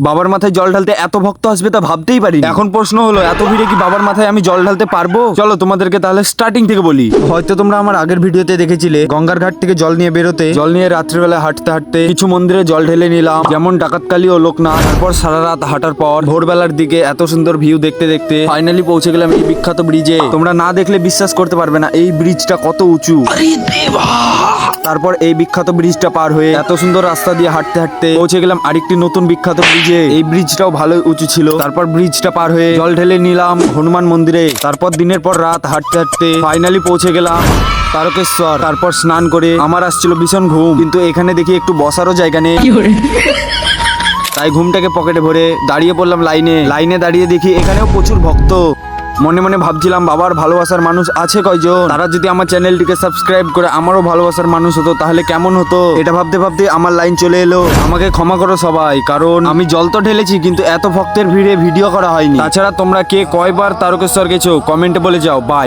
বাবার মাথায় জল ঢালতে এত ভক্ত আসবে তা ভাবতেই পারি। এখন প্রশ্ন হলো, এত ভিড়ে কি বাবার মাথায় আমি জল ঢালতে পারবো? চলো তোমাদেরকে তাহলে স্টার্টিং থেকে বলি। হয়তো তোমরা আমার আগের ভিডিওতে দেখেছিলে গঙ্গার ঘাট থেকে জল নিয়ে বেরোতে, জল নিয়ে রাত্রিবেলা হাঁটতে হাঁটতে কিছু মন্দিরে জল ঢেলে নিলাম, যেমন ডাকাতকালী ও লোকনাথ। তারপর সারা রাত হাঁটার পর ভোরবেলার দিকে এত সুন্দর ভিউ দেখতে দেখতে ফাইনালি পৌঁছে গেলাম এই বিখ্যাত ব্রিজে। তোমরা না দেখলে বিশ্বাস করতে পারবে না এই ব্রিজটা কত উঁচু। তারপর এই বিখ্যাত ব্রিজটা পার হয়ে এত সুন্দর রাস্তা দিয়ে হাঁটতে হাঁটতে পৌঁছে গেলাম আরেকটি নতুন বিখ্যাত ব্রিজে। এই ব্রিজটাও ভালোই উঁচু ছিল। তারপর ব্রিজটা পার হয়ে জল ঢেলে নিলাম হনুমান মন্দিরে। তারপর দিনের পর রাত হাঁটতে হাঁটতে ফাইনালি পৌঁছে গেলাম তারকেশ্বর। তারপর স্নান করে আমার আসছিল ভীষণ ঘুম, কিন্তু এখানে দেখি একটু বসারও জায়গা নেই, তাই ঘুমটাকে পকেটে ভরে দাঁড়িয়ে পড়লাম লাইনে দাঁড়িয়ে দেখি এখানেও প্রচুর ভক্ত। মনে মনে ভাবছিলাম বাবার ভালোবাসার মানুষ আছে কয়জন, তারা যদি আমার চ্যানেলটিকে সাবস্ক্রাইব করে আমারও ভালোবাসার মানুষ হতো তাহলে কেমন হতো। এটা ভাবতে ভাবতে আমার লাইন চলে এলো। আমাকে ক্ষমা করো সবাই, কারণ আমি জল তো ঢেলেছি কিন্তু এত ভক্তের ভিড়ে ভিডিও করা হয়নি। তাছাড়া তোমরা কে কয়বার তারকেশ্বর গেছো কমেন্টে বলে যাও। বাই।